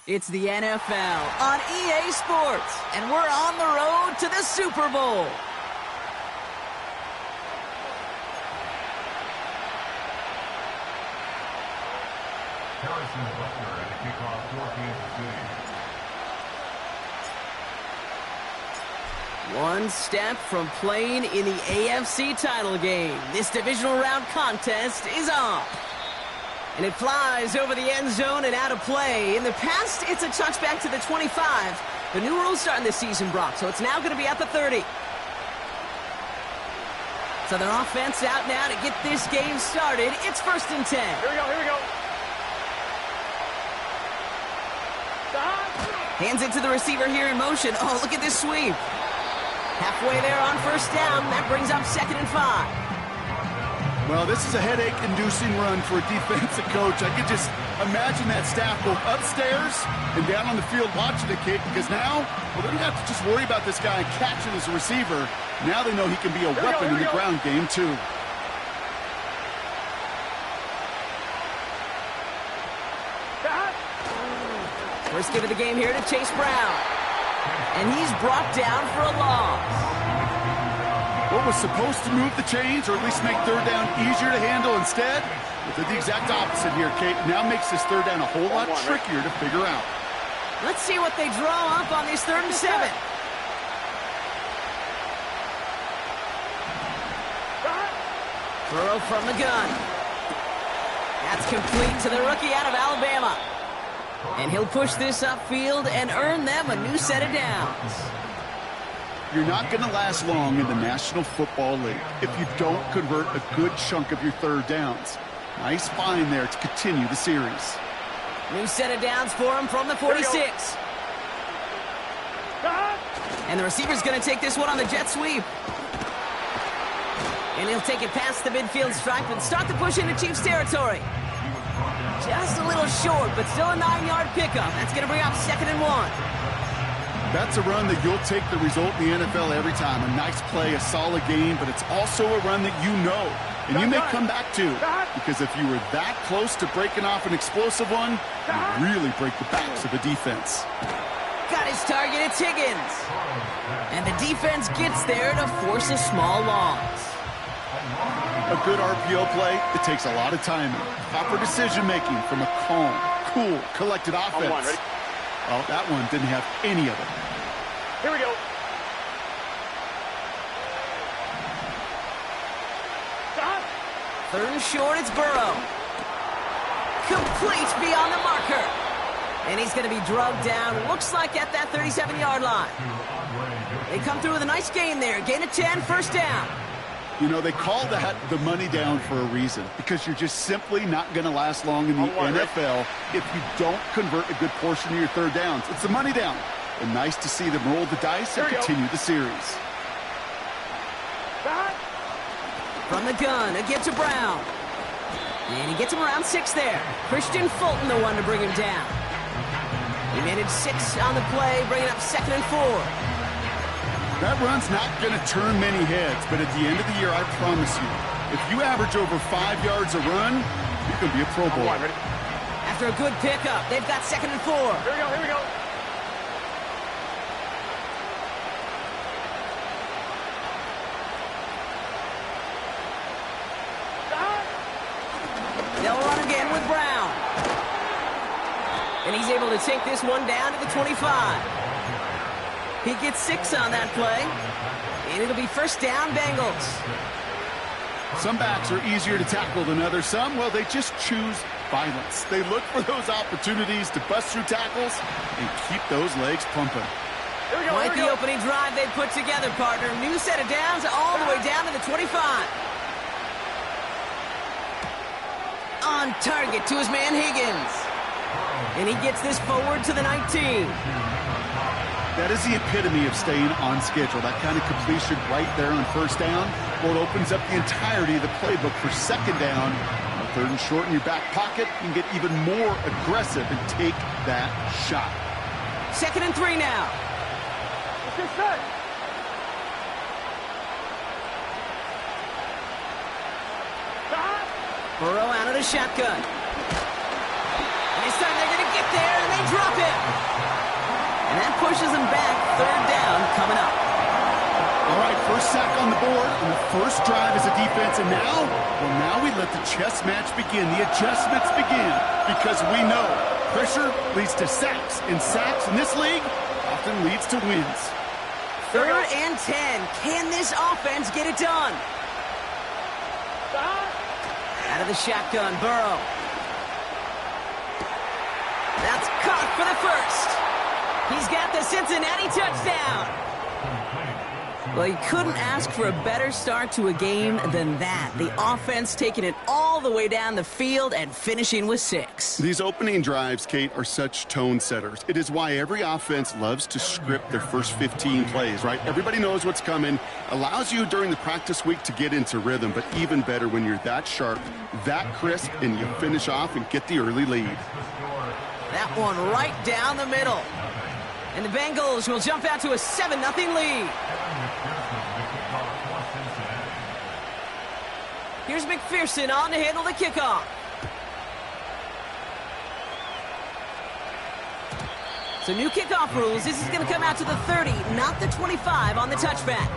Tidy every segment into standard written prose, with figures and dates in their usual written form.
It's the NFL on EA Sports, and we're on the road to the Super Bowl. One step from playing in the AFC title game. This divisional round contest is on. And it flies over the end zone and out of play. In the past, it's a touchback to the 25. The new rules starting this season, Brock, so it's now going to be at the 30. So their offense out now to get this game started. It's 1st and 10. Here we go. Hands it to the receiver here in motion. Oh, look at this sweep. Halfway there on 1st down. That brings up 2nd and 5. Well, this is a headache-inducing run for a defensive coach. I could just imagine that staff both upstairs and down on the field watching the kick, because now, well, they don't have to just worry about this guy catching as a receiver. Now they know he can be a weapon in the ground game, too. First give of the game here to Chase Brown. And he's brought down for a loss. What was supposed to move the chains, or at least make 3rd down easier to handle, instead did the exact opposite here, Kate. Now makes this 3rd down a whole lot trickier to figure out. Let's see what they draw up on this 3rd and 7. Throw from the gun. That's complete to the rookie out of Alabama. And he'll push this upfield and earn them a new set of downs. You're not going to last long in the National Football League if you don't convert a good chunk of your 3rd downs. Nice find there to continue the series. New set of downs for him from the 46. And the receiver's going to take this one on the jet sweep. And he'll take it past the midfield stripe and start the push into Chiefs territory. Just a little short, but still a 9-yard pickup. That's going to bring up 2nd and 1. That's a run that you'll take the result in the NFL every time. A nice play, a solid game, but it's also a run that you know. And you may come back to, because if you were that close to breaking off an explosive one, you really break the backs of a defense. Got his target, it's Higgins. And the defense gets there to force a small loss. A good RPO play, it takes a lot of timing. Proper decision-making from a calm, cool, collected offense. Well, that one didn't have any of it. Here we go. Third and short, it's Burrow. Complete beyond the marker. And he's going to be drugged down, looks like at that 37-yard line. They come through with a nice gain there. Gain of 10, 1st down. You know, they call that the money down for a reason, because you're just simply not going to last long in the NFL if you don't convert a good portion of your 3rd downs. It's the money down. And nice to see them roll the dice and continue the series. From the gun, a give to Brown. And he gets him around 6 there. Christian Fulton, the one to bring him down. He managed 6 on the play, bringing up 2nd and 4. That run's not going to turn many heads, but at the end of the year, I promise you, if you average over 5 yards a run, you can be a Pro Bowler. After a good pickup, they've got 2nd and 4. Here we go. They'll run again with Brown. And he's able to take this one down to the 25. He gets 6 on that play. And it'll be 1st down, Bengals. Some backs are easier to tackle than others. Some, well, they just choose violence. They look for those opportunities to bust through tackles and keep those legs pumping. Quite the opening drive they put together, partner. New set of downs all the way down to the 25. On target to his man Higgins. And he gets this forward to the 19. That is the epitome of staying on schedule. That kind of completion right there on 1st down. Well, it opens up the entirety of the playbook for 2nd down. 3rd and short in your back pocket. You can get even more aggressive and take that shot. 2nd and 3 now. Burrow out of the shotgun. This time they're going to get there, and they drop him. And that pushes them back. Third down coming up. All right, first sack on the board, and the first drive as a defense. And now, well, now we let the chess match begin. The adjustments begin, because we know pressure leads to sacks, and sacks in this league often leads to wins. Third and 10. Can this offense get it done? Out of the shotgun, Burrow. That's caught for the first. He's got the Cincinnati touchdown. Well, you couldn't ask for a better start to a game than that. The offense taking it all the way down the field and finishing with 6. These opening drives, Kate, are such tone setters. It is why every offense loves to script their first 15 plays, right? Everybody knows what's coming. Allows you during the practice week to get into rhythm, but even better when you're that sharp, that crisp, and you finish off and get the early lead. That one right down the middle. And the Bengals will jump out to a 7-0 lead. Here's McPherson on to handle the kickoff. So new kickoff rules. This is going to come out to the 30, not the 25 on the touchback.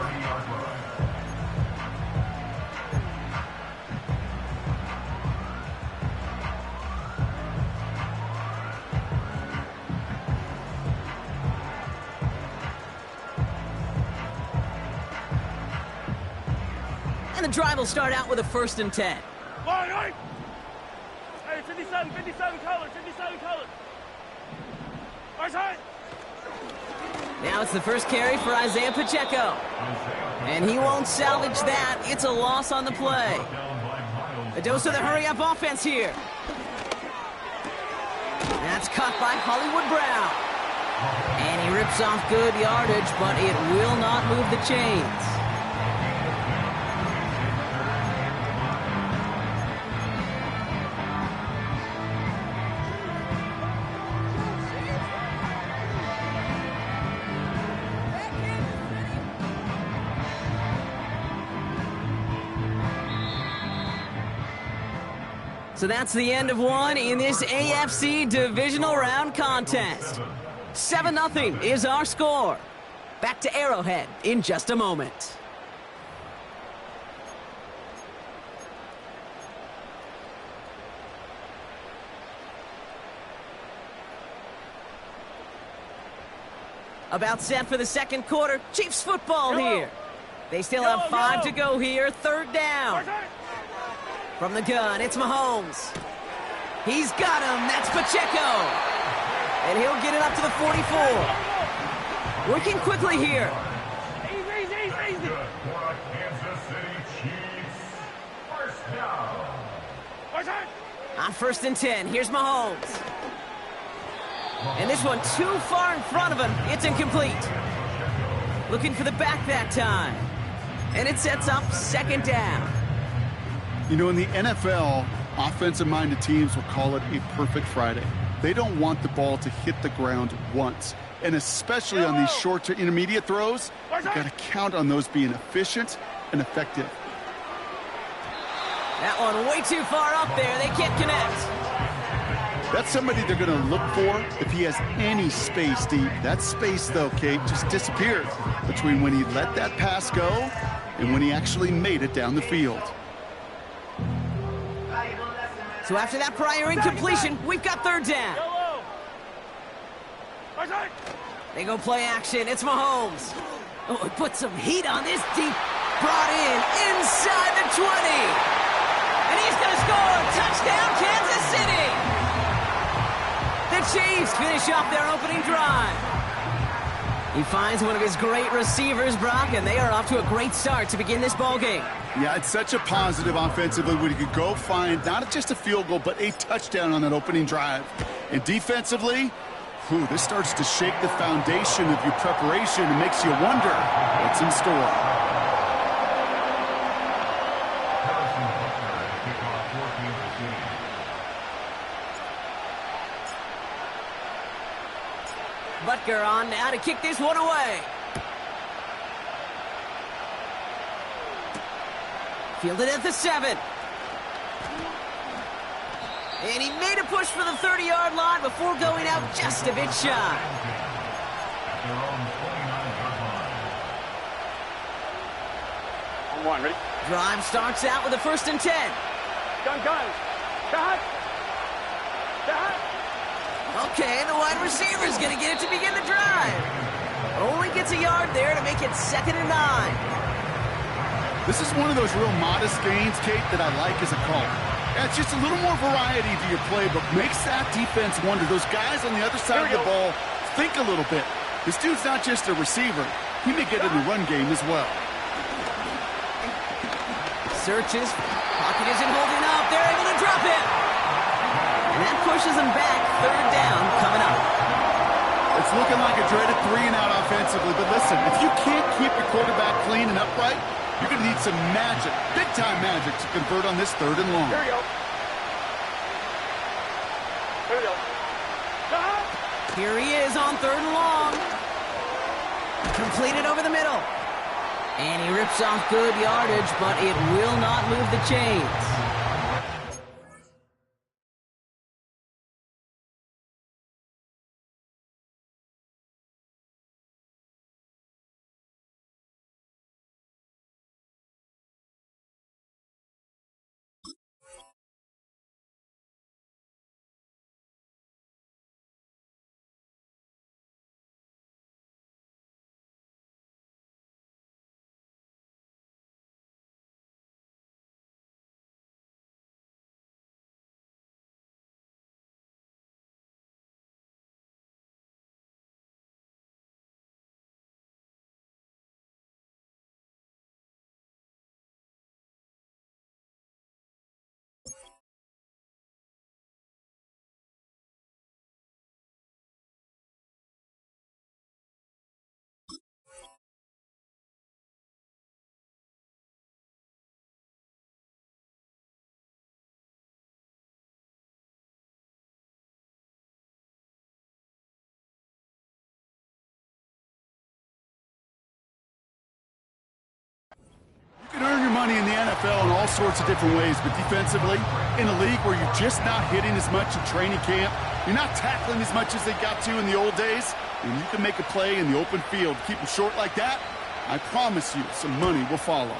And the drive will start out with a 1st and 10. Hey, 57 color, 57 color. Now it's the first carry for Isaiah Pacheco. And he won't salvage that. It's a loss on the play. A dose of the hurry-up offense here. That's caught by Hollywood Brown. And he rips off good yardage, but it will not move the chains. So that's the end of one in this AFC divisional round contest. 7-0 is our score. Back to Arrowhead in just a moment. About set for the second quarter. Chiefs football here. They still have 5 to go here. Third down. From the gun, it's Mahomes. He's got him. That's Pacheco. And he'll get it up to the 44. Working quickly here. Easy. Kansas City Chiefs. First down. On 1st and 10, here's Mahomes. And this one too far in front of him. It's incomplete. Looking for the back that time. And it sets up 2nd down. You know, in the NFL, offensive-minded teams will call it a perfect Friday. They don't want the ball to hit the ground once. And especially on these short to intermediate throws, you've got to count on those being efficient and effective. That one way too far up there. They can't connect. That's somebody they're going to look for if he has any space deep. That space, though, Kate, just disappeared between when he let that pass go and when he actually made it down the field. So after that prior incompletion, we've got 3rd down. They go play action. It's Mahomes. Oh, he put some heat on this deep. Brought in inside the 20. And he's going to score. Touchdown, Kansas City. The Chiefs finish off their opening drive. He finds one of his great receivers, Brock, and they are off to a great start to begin this ballgame. Yeah, it's such a positive offensively when you could go find not just a field goal, but a touchdown on that opening drive. And defensively, this starts to shake the foundation of your preparation and makes you wonder what's in store. Butker on now to kick this one away. Fielded at the 7. And he made a push for the 30-yard line before going out just a bit shy. At their own 29-yard line. On one, ready? Drive starts out with a 1st and 10. Gun. Back. Okay, the wide receiver's going to get it to begin the drive. Only gets a yard there to make it 2nd and 9. This is one of those real modest gains, Kate, that I like as a call. Yeah, it's just a little more variety to your playbook. Makes that defense wonder. Those guys on the other side of the ball think a little bit. This dude's not just a receiver. He may get in the run game as well. Searches. Pocket isn't holding up. They're able to drop it. And that pushes them back. 3rd down coming up. It's looking like a dreaded 3-and-out offensively. But listen, if you can't keep your quarterback clean and upright, you're going to need some magic, big-time magic, to convert on this 3rd and long. Here we go. Here he is on 3rd and long. Completed over the middle. And he rips off good yardage, but it will not move the chains. You can earn your money in the NFL in all sorts of different ways, but defensively, in a league where you're just not hitting as much in training camp, you're not tackling as much as they got to in the old days, and you can make a play in the open field, keep them short like that, I promise you some money will follow.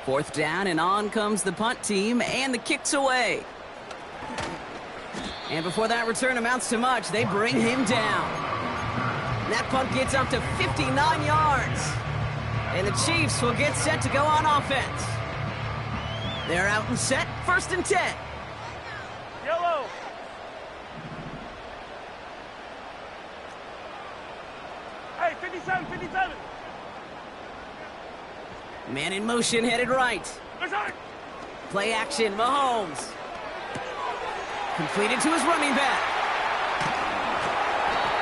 4th down, and on comes the punt team, and the kick's away. And before that return amounts to much, they bring him down. That punt gets up to 59 yards. And the Chiefs will get set to go on offense. They're out and set, 1st and 10. Yellow. Hey, 57. Man in motion, headed right. Play action, Mahomes. Completed to his running back.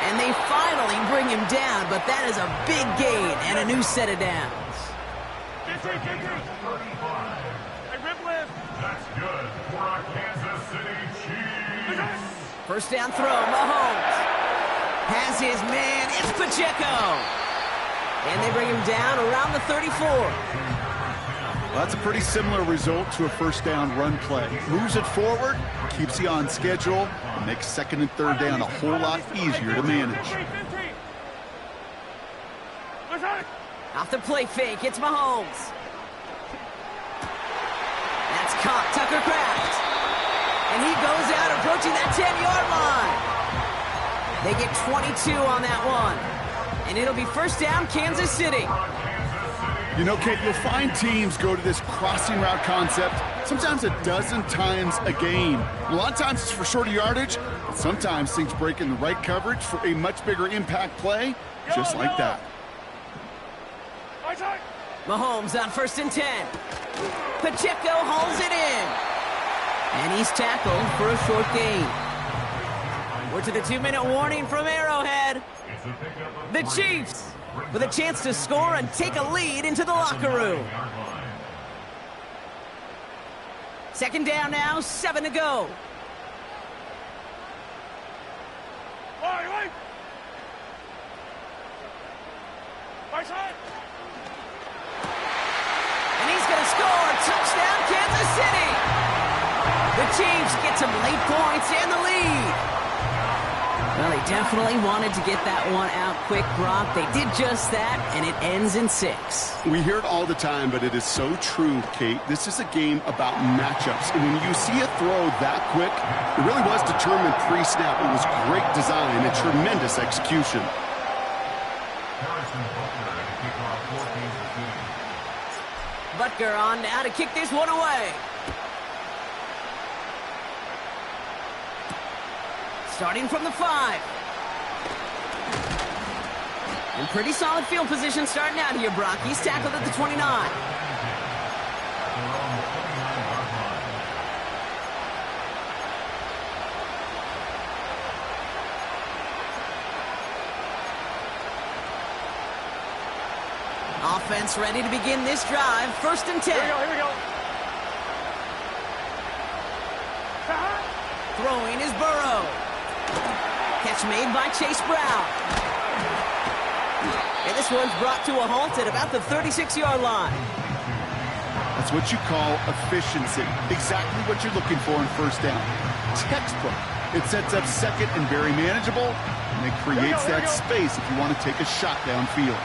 And they finally bring him down, but that is a big gain and a new set of downs. Hey, rip lift. That's good for our Kansas City Chiefs. 1st down throw, Mahomes. Has his man, it's Pacheco. And they bring him down around the 34. Well, that's a pretty similar result to a 1st down run play. Moves it forward, keeps you on schedule, and makes 2nd and 3rd down a whole lot easier to manage. Off the play fake, it's Mahomes. That's caught, Tucker Kraft. And he goes out approaching that 10-yard line. They get 22 on that one. And it'll be 1st down, Kansas City. You know, Kate, you'll find teams go to this crossing route concept sometimes a dozen times a game. A lot of times it's for shorter yardage, but sometimes things break in the right coverage for a much bigger impact play, just like that. Mahomes on 1st and 10. Pacheco hauls it in. And he's tackled for a short gain. We're to the 2-minute warning from Arrowhead. The Chiefs with a chance to score and take a lead into the locker room. 2nd down now, 7 to go. Right side. And he's going to score. Touchdown, Kansas City. The Chiefs get some late points and the lead. Well, they definitely wanted to get that one out quick, Brock. They did just that, and it ends in 6. We hear it all the time, but it is so true, Kate. This is a game about matchups. And when you see a throw that quick, it really was determined pre-snap. It was great design and tremendous execution. Butker on now to kick this one away. Starting from the 5. And pretty solid field position starting out here, Brock. He's tackled at the 29. Offense ready to begin this drive. 1st and 10. Here we go. Throwing is Burrow. Catch made by Chase Brown. And this one's brought to a halt at about the 36-yard line. That's what you call efficiency. Exactly what you're looking for in 1st down. Textbook. It sets up 2nd and very manageable, and it creates that space if you want to take a shot downfield.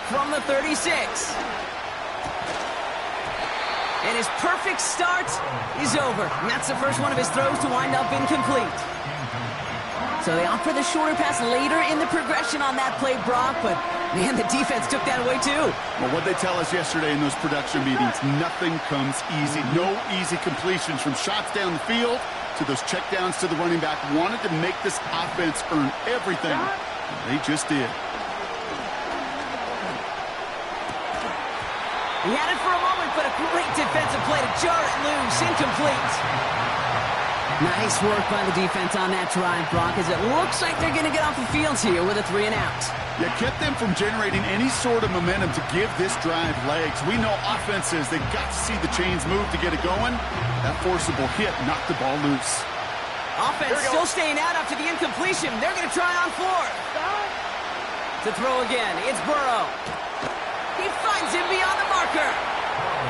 From the 36. And his perfect start is over. And that's the first one of his throws to wind up incomplete. So they offer the shorter pass later in the progression on that play, Brock, but man, the defense took that away too. Well, what they tell us yesterday in those production meetings, nothing comes easy. No easy completions from shots down the field to those checkdowns to the running back. Wanted to make this offense earn everything. They just did. He had it for a moment, but a great defensive play to jar it loose. Incomplete. Nice work by the defense on that drive, Brock, as it looks like they're going to get off the field here with a 3 and out. Yeah, kept them from generating any sort of momentum to give this drive legs. We know offenses, they've got to see the chains move to get it going. That forcible hit knocked the ball loose. Offense still staying out after the incompletion. They're going to try on 4th. To throw again, it's Burrow. He finds him beyond the marker.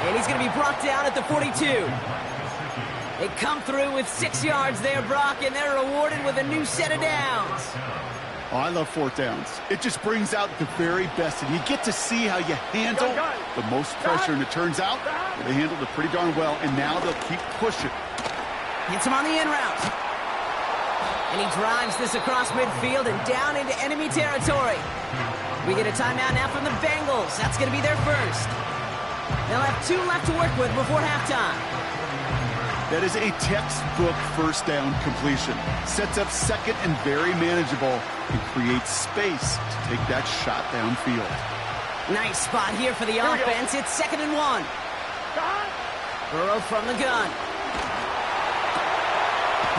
And he's going to be brought down at the 42. They come through with 6 yards there, Brock, and they're rewarded with a new set of downs. Oh, I love 4th downs. It just brings out the very best, and you get to see how you handle the most pressure, and it turns out they handled it pretty darn well, and now they'll keep pushing. Hits him on the in route. And he drives this across midfield and down into enemy territory. We get a timeout now from the Bengals. That's going to be their first. They'll have 2 left to work with before halftime. That is a textbook 1st down completion. Sets up 2nd and very manageable and creates space to take that shot downfield. Nice spot here for the offense. It's 2nd and 1. Burrow from the gun.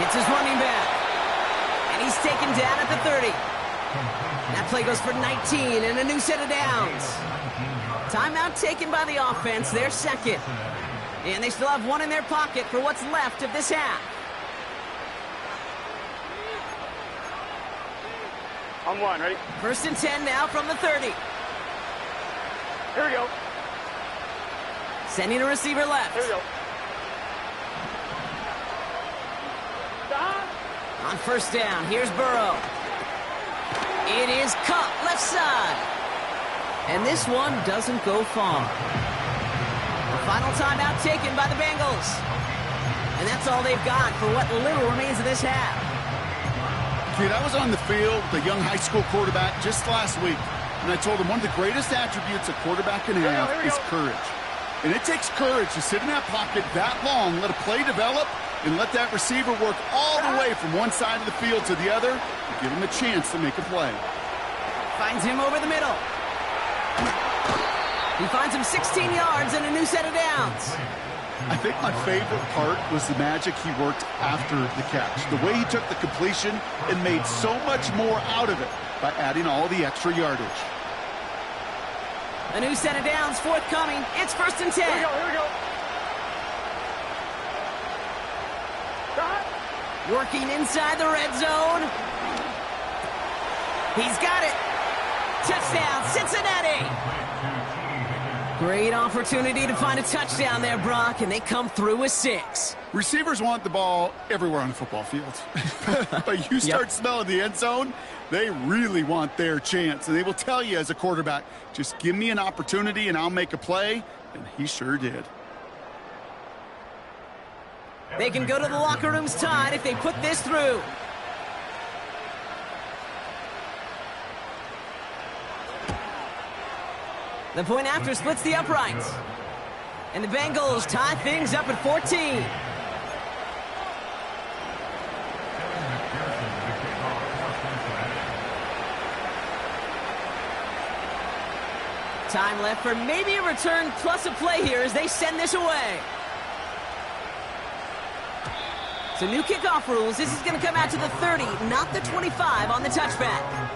Hits his running back. And he's taken down at the 30. That play goes for 19 and a new set of downs. Timeout taken by the offense, their 2nd. And they still have 1 in their pocket for what's left of this half. On 1, ready? 1st and 10 now from the 30. Here we go. Sending a receiver left. Here we go. On 1st down, here's Burrow. It is caught left side. And this one doesn't go far. The final timeout taken by the Bengals. And that's all they've got for what little remains of this half. Kid, I was on the field with a young high school quarterback just last week, and I told him one of the greatest attributes a quarterback can have is courage. And it takes courage to sit in that pocket that long, let a play develop, and let that receiver work all the way from one side of the field to the other to give him a chance to make a play. Finds him over the middle. He finds him 16 yards and a new set of downs. I think my favorite part was the magic he worked after the catch. The way he took the completion and made so much more out of it by adding all the extra yardage. A new set of downs forthcoming. It's 1st and 10. Here we go. Working inside the red zone. He's got it. Touchdown, Cincinnati. Great opportunity to find a touchdown there, Brock, and they come through with 6. Receivers want the ball everywhere on the football field. But you start smelling the end zone, they really want their chance. And they will tell you as a quarterback, just give me an opportunity and I'll make a play. And he sure did. They can go to the locker rooms tied if they put this through. The point after splits the uprights. And the Bengals tie things up at 14. Time left for maybe a return plus a play here as they send this away. So new kickoff rules. This is going to come out to the 30, not the 25 on the touchback.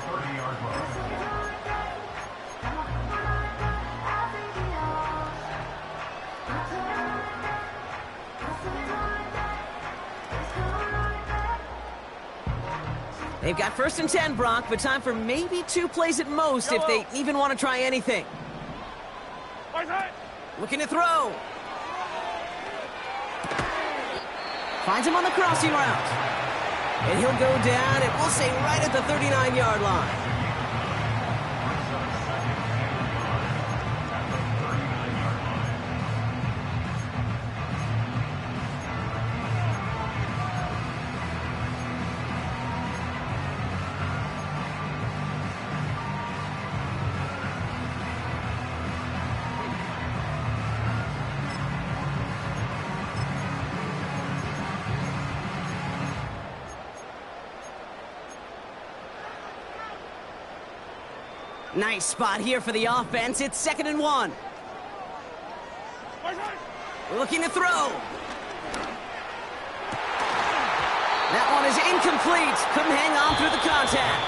They've got 1st and 10, Brock, but time for maybe 2 plays at most if they even want to try anything. Looking to throw. Finds him on the crossing route. And he'll go down, and we'll say right at the 39-yard line. Nice spot here for the offense. It's 2nd and 1. Looking to throw. That one is incomplete. Couldn't hang on through the contact.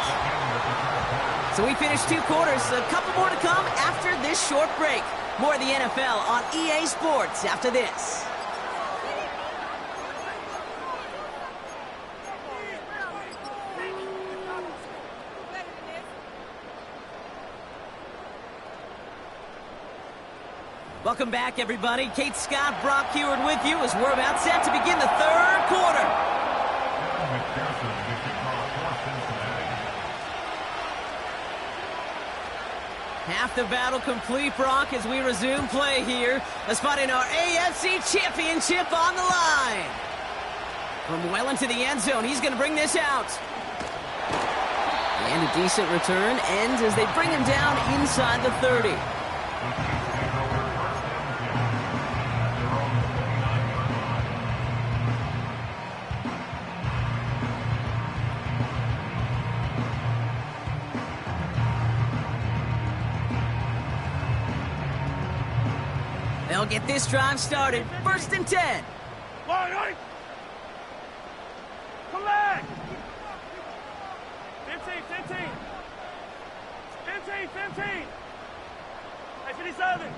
So we finished 2 quarters. A couple more to come after this short break. More of the NFL on EA Sports after this. Welcome back, everybody. Kate Scott, Brock Heward with you as we're about set to begin the 3rd quarter. Half the battle complete, Brock, as we resume play here. A spot in our AFC Championship on the line. From well into the end zone, he's going to bring this out. And a decent return ends as they bring him down inside the 30. They'll get this drive started. 1st and 10. Come back. 15. 15. Hey, 57.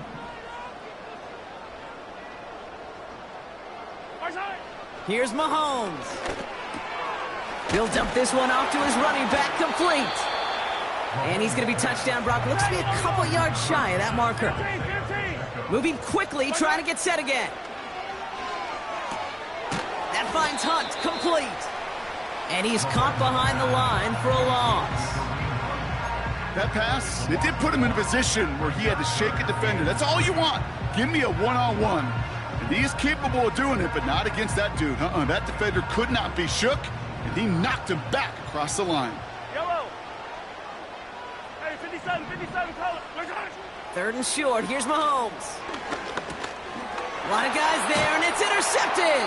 Here's Mahomes. He'll dump this one off to his running back, complete. And he's going to be touchdown, Brock. Looks to be a couple yards shy of that marker. 15. Moving quickly, trying to get set again. That finds Hunt, complete. And he's caught behind the line for a loss. That pass, it did put him in a position where he had to shake a defender. That's all you want. Give me a one-on-one. And he is capable of doing it, but not against that dude. That defender could not be shook, and he knocked him back across the line. Yellow. Hey, 57, call it. 3rd and short. Here's Mahomes. A lot of guys there, and it's intercepted.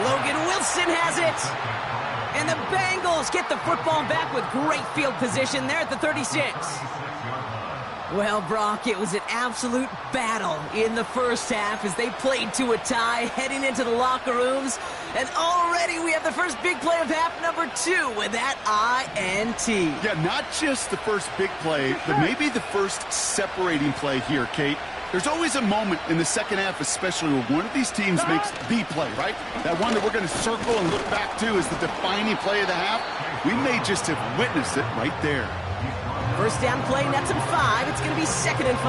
Logan Wilson has it. And the Bengals get the football back with great field position there at the 36. Well, Brock, it was an absolute battle in the first half as they played to a tie, heading into the locker rooms. And already we have the first big play of half number 2 with that INT. Yeah, not just the first big play, but maybe the first separating play here, Kate. There's always a moment in the second half, especially where one of these teams makes the play, right? That one that we're going to circle and look back to as the defining play of the half. We may just have witnessed it right there. First down play, nets him 5. It's going to be 2nd and 5.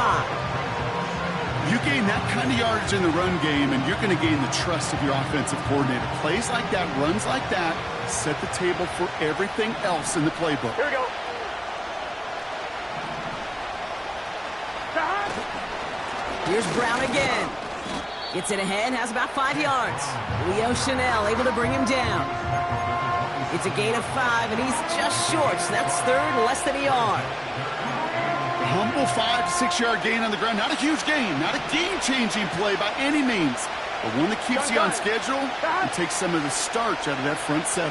You gain that kind of yardage in the run game, and you're going to gain the trust of your offensive coordinator. Plays like that, runs like that, set the table for everything else in the playbook. Here we go. Here's Brown again. Gets it ahead, has about 5 yards. Leo Chanel able to bring him down. It's a gain of 5, and he's just short, so that's third, less than a yard. Humble 5 to 6 yard gain on the ground. Not a huge gain, not a game-changing play by any means, but one that keeps you on schedule and takes some of the starch out of that front 7.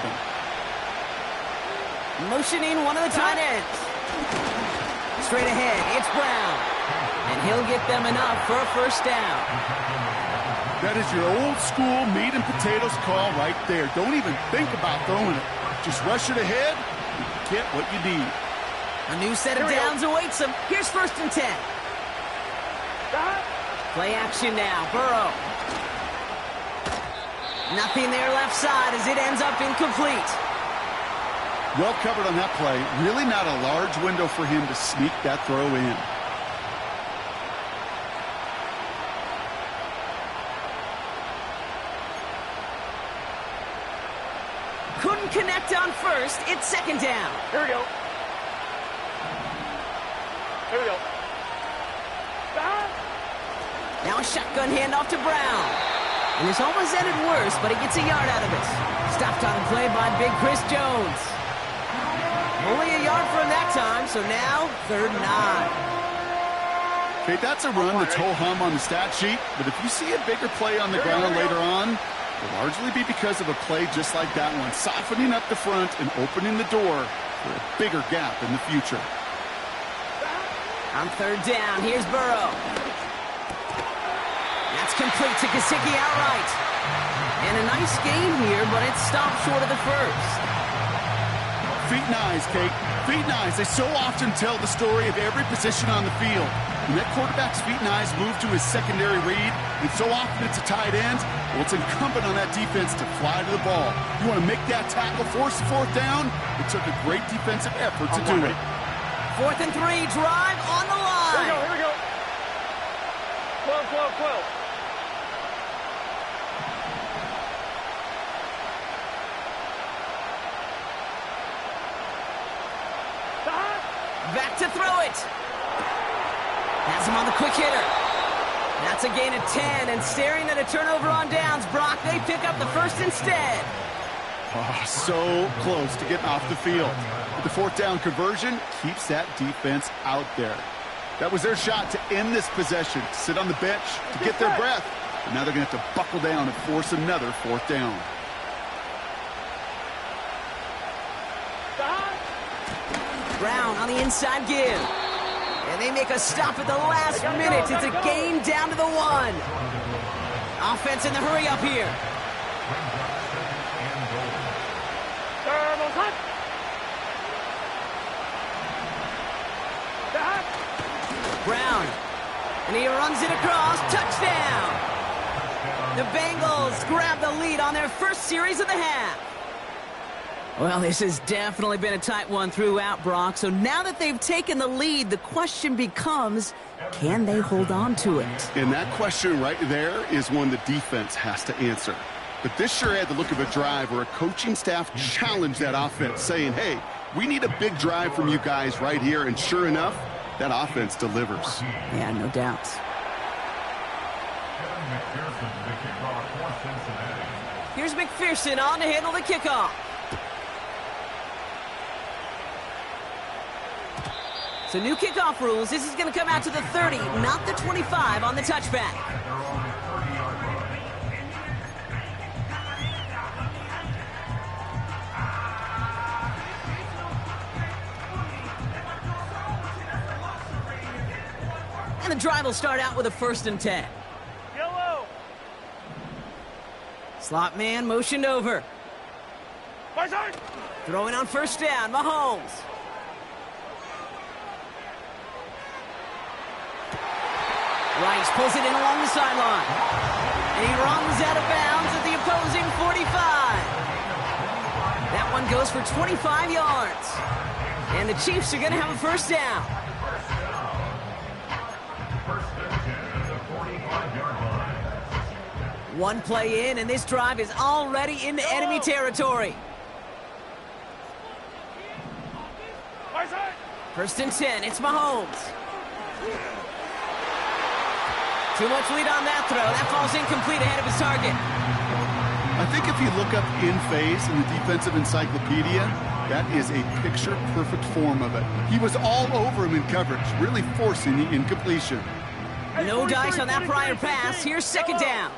Motioning one of the tight ends. Straight ahead, it's Brown. And he'll get them enough for a first down. That is your old school meat and potatoes call right there. Don't even think about throwing it. Just rush it ahead and get what you need. A new set of downs awaits him. Here's 1st and 10. Play action now. Burrow. Nothing there left side as it ends up incomplete. Well covered on that play. Really not a large window for him to sneak that throw in. Couldn't connect on 1st. It's 2nd down. Here we go. Here we go. Now a shotgun handoff to Brown. And this almost ended worse, but he gets a yard out of it. Stopped on the play by Big Chris Jones. Only a yard for him that time, so now 3rd and 9. Okay, that's a run that's ho-hum on the stat sheet, but if you see a bigger play on the ground later on, it'll largely be because of a play just like that one, softening up the front and opening the door for a bigger gap in the future. On 3rd down, here's Burrow. That's complete to Gesicki outright. And a nice gain here, but it stopped short of the 1st. Feet and eyes, Kate. Feet and eyes. They so often tell the story of every position on the field. When that quarterback's feet and eyes move to his secondary read, and so often it's a tight end, well, it's incumbent on that defense to fly to the ball. You want to make that tackle, force the 4th down. It took a great defensive effort to do it. 4th and 3, drive on the line. Here we go. 12, 12, 12. Back to throw it. Has him on the quick hitter. That's a gain of 10, and staring at a turnover on downs, Brock, they pick up the 1st instead. Oh, so close to getting off the field. But the 4th down conversion keeps that defense out there. That was their shot to end this possession, to sit on the bench, to get their breath. And now they're going to have to buckle down and force another 4th down. Brown on the inside give. And they make a stop at the last minute. It's a gain down to the 1. Offense in the hurry up here. Brown. And he runs it across. Touchdown. The Bengals grab the lead on their first series of the half. Well, this has definitely been a tight one throughout, Brock. So now that they've taken the lead, the question becomes, can they hold on to it? And that question right there is one the defense has to answer. But this sure had the look of a drive where a coaching staff challenged that offense, saying, hey, we need a big drive from you guys right here. And sure enough, that offense delivers. Yeah, no doubt. Here's McPherson on to handle the kickoff. So new kickoff rules. This is going to come out to the 30, not the 25 on the touchback. And the drive will start out with a 1st and 10. Yellow. Slot man motioned over. Throwing on 1st down, Mahomes. Rice pulls it in along the sideline. And he runs out of bounds at the opposing 45. That one goes for 25 yards. And the Chiefs are going to have a 1st down. One play in, and this drive is already into enemy territory. First and 10, it's Mahomes. Too much lead on that throw. That falls incomplete ahead of his target. I think if you look up in phase in the defensive encyclopedia, that is a picture-perfect form of it. He was all over him in coverage, really forcing the incompletion. No dice on that prior pass. Here's second down.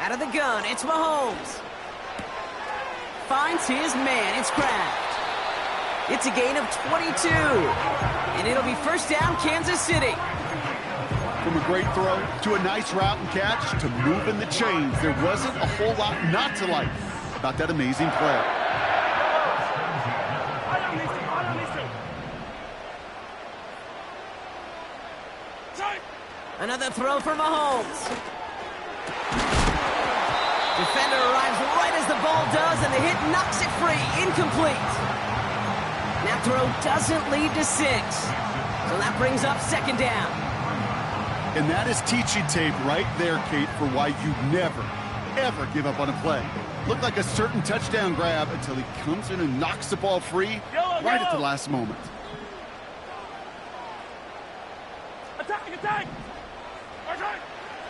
Out of the gun, it's Mahomes. Finds his man, it's Kraft. It's a gain of 22. And it'll be first down, Kansas City. From a great throw to a nice route and catch to moving the chains, there wasn't a whole lot not to like about that amazing play. Another throw for Mahomes. Defender arrives right as the ball does, and the hit knocks it free. Incomplete. That throw doesn't lead to 6. So that brings up second down. And that is teaching tape right there, Kate, for why you never, ever give up on a play. Looked like a certain touchdown grab until he comes in and knocks the ball free right at the last moment. Attack, attack!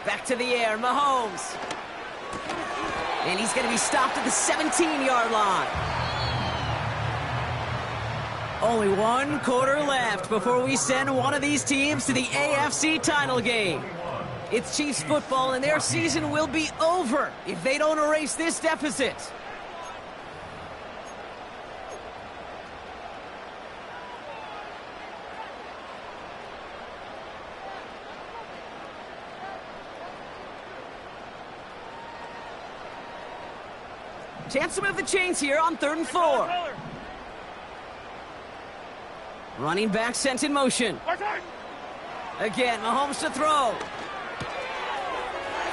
Back to the air, Mahomes. And he's going to be stopped at the 17-yard line. Only 1 quarter left before we send one of these teams to the AFC title game. It's Chiefs football, and their season will be over if they don't erase this deficit. Chance to move the chains here on 3rd and 4. Running back sent in motion. Again, Mahomes to throw.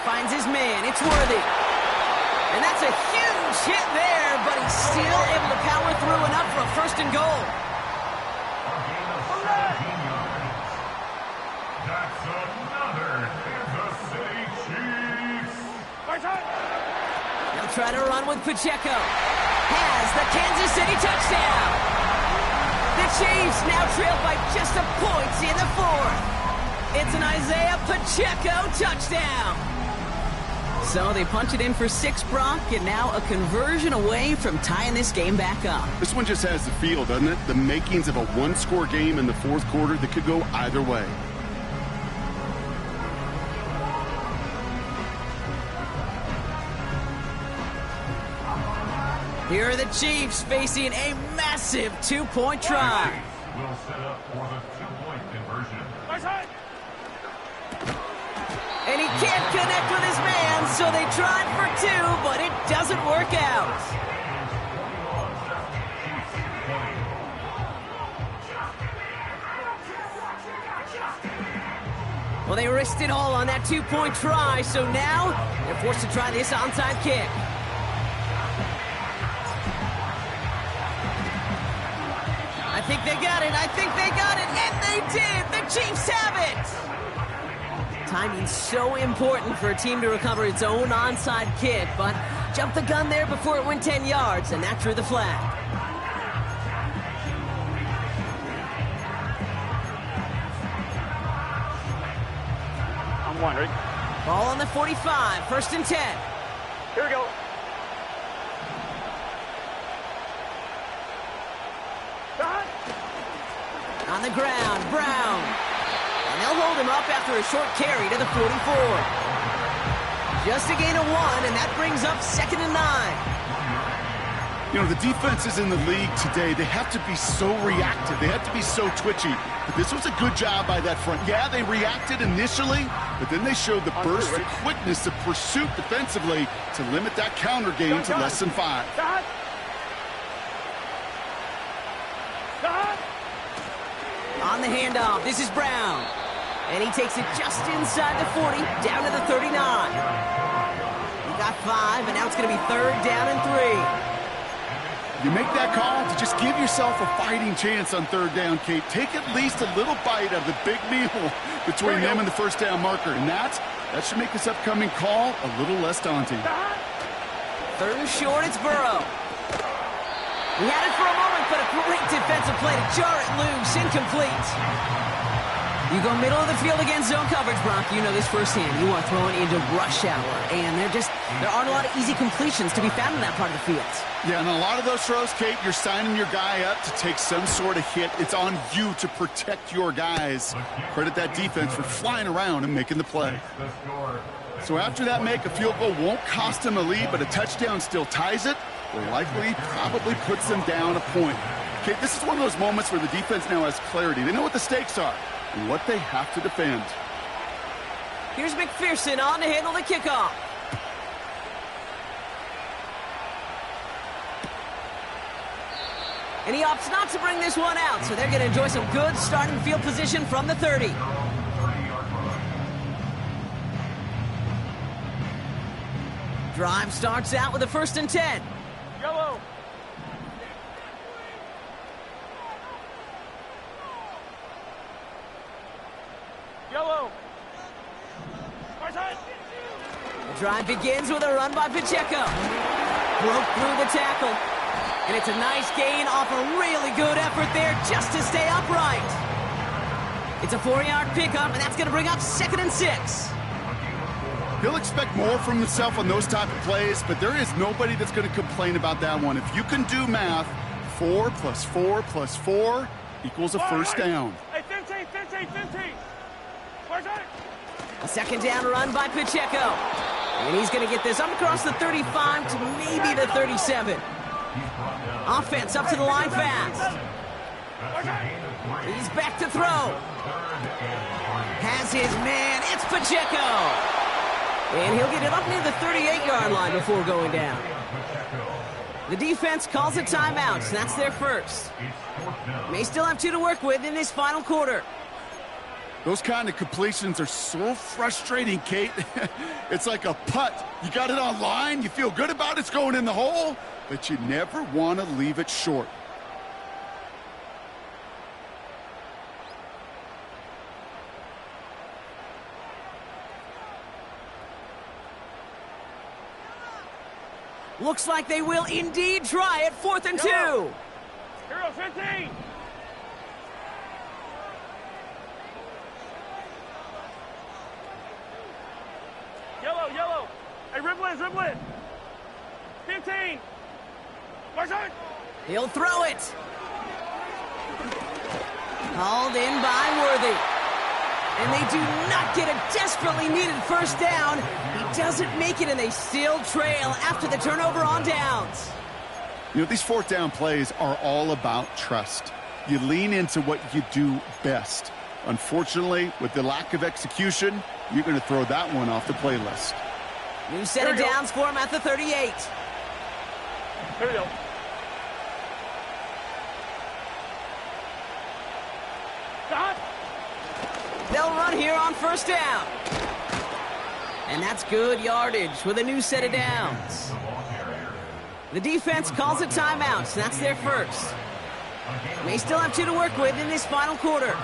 Finds his man. It's Worthy. And that's a huge hit there, but he's still able to power through enough for a 1st and goal. That's another Kansas City Chiefs. They'll try to run with Pacheco. Has the Kansas City touchdown. The Chiefs now trail by just a point in the 4th. It's an Isaiah Pacheco touchdown. So they punch it in for 6, Brock, and now a conversion away from tying this game back up. This one just has the feel, doesn't it? The makings of a 1-score game in the 4th quarter that could go either way. Here are the Chiefs facing a massive 2-point try. Will set up for the 2-point conversion. And he can't connect with his man, so they tried for 2, but it doesn't work out. Well, they risked it all on that 2-point try, so now they're forced to try this onside kick. I think they got it. I think they got it. And they did. The Chiefs have it. Timing's so important for a team to recover its own onside kick, but jumped the gun there before it went 10 yards, and that drew the flag. I'm one, ready? Ball on the 45. 1st and 10. Here we go. On the ground, Brown. And they'll hold him up after a short carry to the 44. Just a gain of 1, and that brings up 2nd and 9. You know, the defenses in the league today, they have to be so reactive. They have to be so twitchy. But this was a good job by that front. Yeah, they reacted initially, but then they showed the burst of quickness of pursuit defensively to limit that counter game to less than 5. On the handoff, this is Brown. And he takes it just inside the 40, down to the 39. He got 5, and now it's going to be 3rd down and 3. You make that call to just give yourself a fighting chance on third down, Kate. Take at least a little bite of the big meal between them and the first down marker. And that should make this upcoming call a little less daunting. Third and short, it's Burrow. He had it for a moment, but a great defensive play to jar it loose. Incomplete. You go middle of the field against zone coverage, Brock. You know this firsthand. You are throwing into rush hour, and there aren't a lot of easy completions to be found in that part of the field. Yeah, and a lot of those throws, Kate, you're signing your guy up to take some sort of hit. It's on you to protect your guys. Credit that defense for flying around and making the play. So after that make, a field goal won't cost them a lead, but a touchdown still ties it, or likely probably puts them down a point. Okay, this is one of those moments where the defense now has clarity. They know what the stakes are and what they have to defend. Here's McPherson on to handle the kickoff. And he opts not to bring this one out, so they're going to enjoy some good starting field position from the 30. Drive starts out with a 1st and 10. Yellow. Yellow. The drive begins with a run by Pacheco. Broke through the tackle. And it's a nice gain off a really good effort there just to stay upright. It's a 4-yard pickup, and that's going to bring up 2nd and 6. He'll expect more from himself on those type of plays, but there is nobody that's going to complain about that one. If you can do math, 4 + 4 + 4 equals a first down. Hey, 15. A 2nd down run by Pacheco. And he's going to get this up across the 35 to maybe the 37. Offense up to the line fast. He's back to throw. Has his man. It's Pacheco. And he'll get it up near the 38-yard line before going down. The defense calls a timeout. So that's their first. May still have 2 to work with in this final quarter. Those kind of completions are so frustrating, Kate. It's like a putt. You got it on line, you feel good about it's going in the hole, but you never want to leave it short. Looks like they will indeed try it. 4th and 2. Hero 15. Yellow. Hey, dribble it. 15. He'll throw it. Called in by Worthy. And they do not get a desperately needed first down. He doesn't make it, and they still trail after the turnover on downs. You know, these 4th down plays are all about trust. You lean into what you do best. Unfortunately, with the lack of execution, you're going to throw that one off the playlist. New set of downs for him at the 38. Here we go. They'll run here on 1st down. And that's good yardage with a new set of downs. The defense calls a timeout, so that's their first. May still have 2 to work with in this final quarter.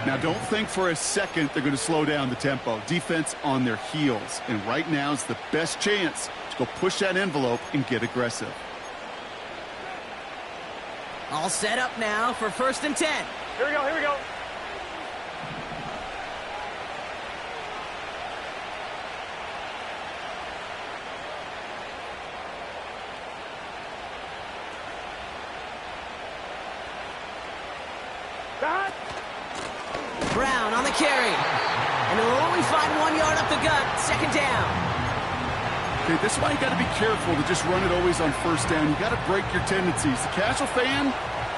Now, don't think for a second they're going to slow down the tempo. Defense on their heels. And right now is the best chance to go push that envelope and get aggressive. All set up now for 1st and 10. Here we go. Brown on the carry. And he'll only find 1 yard up the gut. 2nd down. Okay, this is why you got to be careful to just run it always on 1st down. You got to break your tendencies. The casual fan,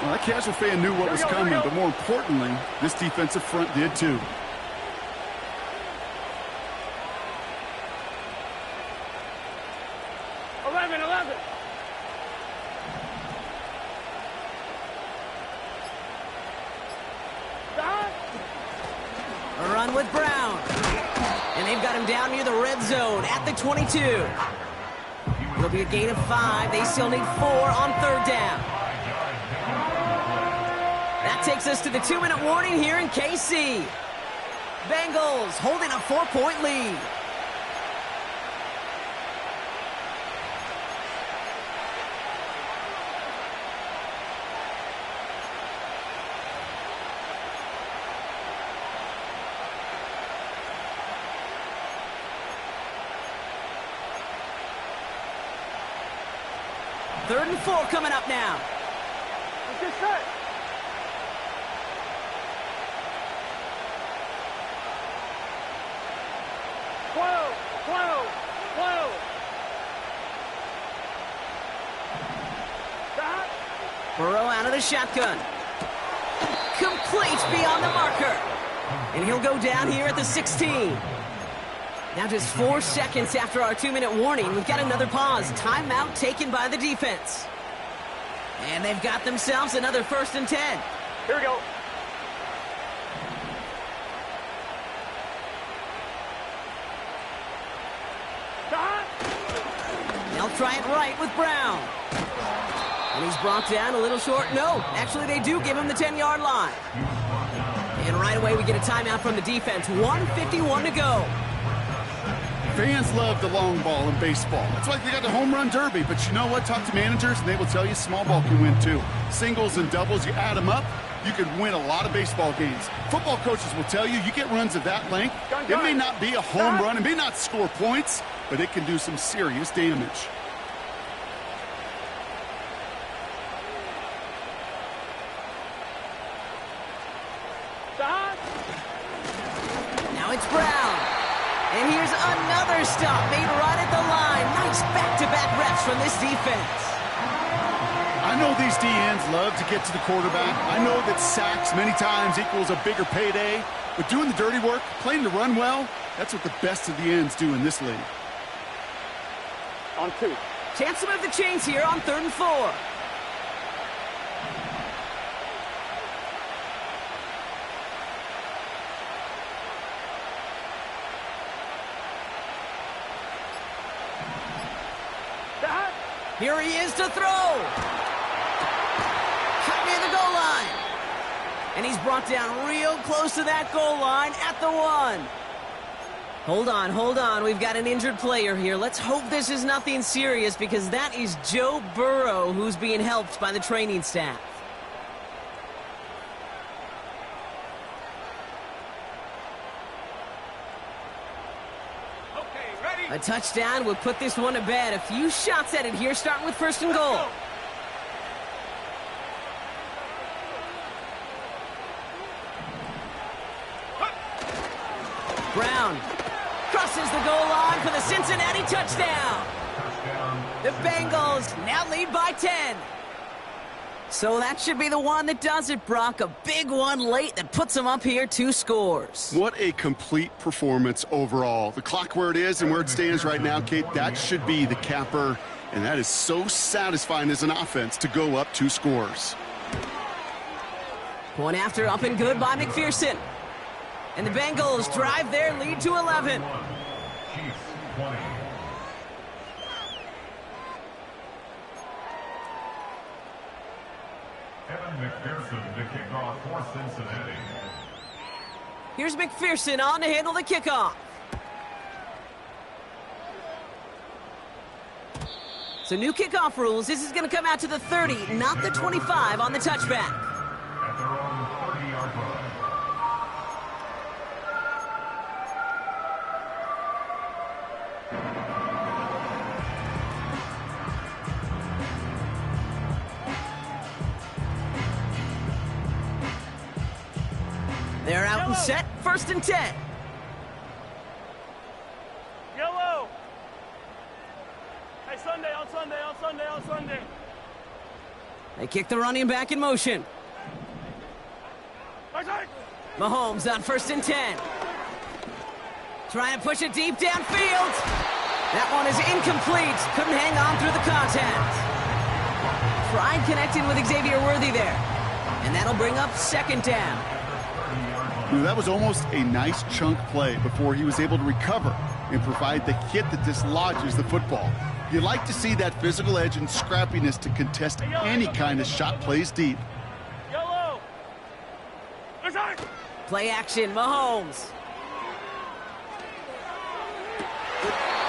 well, that casual fan knew what was coming, but more importantly, this defensive front did too. A run with Brown. And they've got him down near the red zone at the 22. It'll be a gain of 5. They still need 4 on 3rd down. That takes us to the 2-minute warning here in KC. Bengals holding a 4-point lead. Third and 4 coming up now. Let's get set. Whoa. Stop. Burrow out of the shotgun. Complete beyond the marker. And he'll go down here at the 16. Now just 4 seconds after our 2-minute warning, we've got another pause. Timeout taken by the defense. And they've got themselves another 1st and 10. Here we go. Stop. They'll try it right with Brown. And he's brought down a little short. No, actually they do give him the 10-yard line. And right away we get a timeout from the defense. 1:51 to go. Fans love the long ball in baseball. That's why they got the home run derby. But you know what? Talk to managers, and they will tell you small ball can win too. Singles and doubles, you add them up, you can win a lot of baseball games. Football coaches will tell you get runs of that length. It may not be a home run, it may not score points, but it can do some serious damage. Stop. Now it's Brown. And here's another stop made right at the line. Nice back-to-back reps from this defense. I know these DNs love to get to the quarterback. I know that sacks many times equals a bigger payday. But doing the dirty work, playing to run well, that's what the best of the ends do in this league. On 2. Chance to move the chains here on 3rd and 4. Here he is to throw. Cut near the goal line. And he's brought down real close to that goal line at the 1. Hold on. We've got an injured player here. Let's hope this is nothing serious because that is Joe Burrow who's being helped by the training staff. A touchdown would put this one to bed. A few shots at it here, starting with 1st and goal. Brown crosses the goal line for the Cincinnati touchdown. The Bengals now lead by 10. So that should be the one that does it, Brock. A big one late that puts them up here 2 scores. What a complete performance overall. The clock where it is and where it stands right now, Kate, that should be the capper. And that is so satisfying as an offense to go up 2 scores. Point after up and good by McPherson. And the Bengals drive their lead to 11. Chiefs 20. McPherson to kick off for Cincinnati. Here's McPherson on to handle the kickoff. So new kickoff rules. This is going to come out to the 30, not the 25 on the touchback. At their own 30-yard line. They're out and set. 1st and 10. Yellow. Hey, Sunday. They kick the running back in motion. Mahomes on 1st and 10. Trying to push it deep downfield. That one is incomplete. Couldn't hang on through the contact. Tried connecting with Xavier Worthy there. And that'll bring up 2nd down. That was almost a nice chunk play before he was able to recover and provide the hit that dislodges the football. You like to see that physical edge and scrappiness to contest any kind of shot plays deep. Yellow. Play action, Mahomes.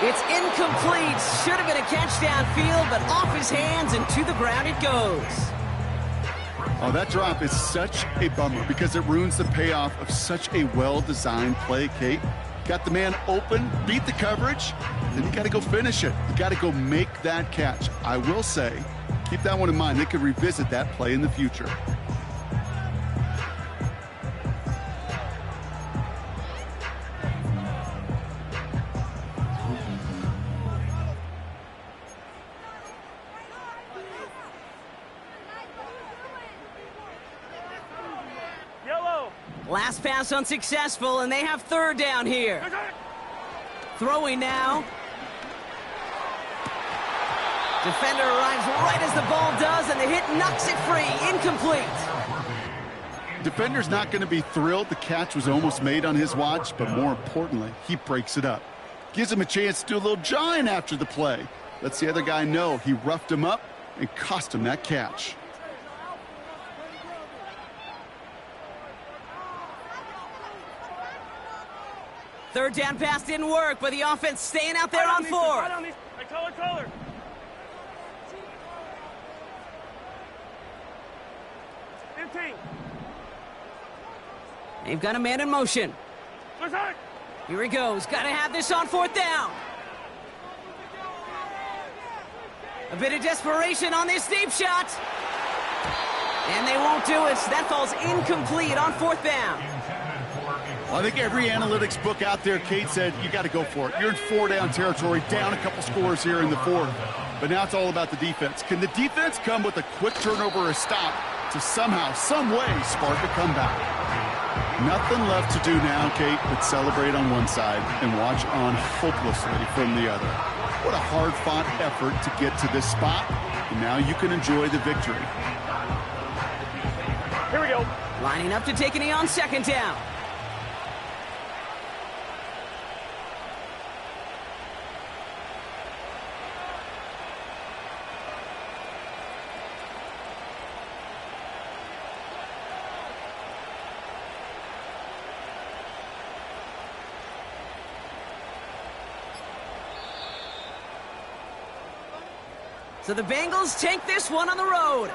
It's incomplete. Should have been a catch downfield, but off his hands and to the ground it goes. Oh, that drop is such a bummer because it ruins the payoff of such a well-designed play, Kate. Got the man open, beat the coverage, then you got to go finish it. You got to go make that catch. I will say, keep that one in mind. They could revisit that play in the future. Last pass unsuccessful, and they have third down here. Throwing now. Defender arrives right as the ball does, and the hit knocks it free. Incomplete. Defender's not going to be thrilled the catch was almost made on his watch, but more importantly, he breaks it up. Gives him a chance to do a little jawing after the play. Lets the other guy know he roughed him up and cost him that catch. Third down pass didn't work, but the offense staying out there on fourth. Color. They've got a man in motion. Here he goes. Got to have this on fourth down. A bit of desperation on this deep shot. And they won't do it. That falls incomplete on fourth down. Well, I think every analytics book out there, Kate, said you got to go for it. You're in four-down territory, down a couple scores here in the fourth. But now it's all about the defense. Can the defense come with a quick turnover or a stop to somehow, some way, spark a comeback? Nothing left to do now, Kate, but celebrate on one side and watch on hopelessly from the other. What a hard-fought effort to get to this spot, and now you can enjoy the victory. Here we go. Lining up to take a knee on second down. So the Bengals take this one on the road.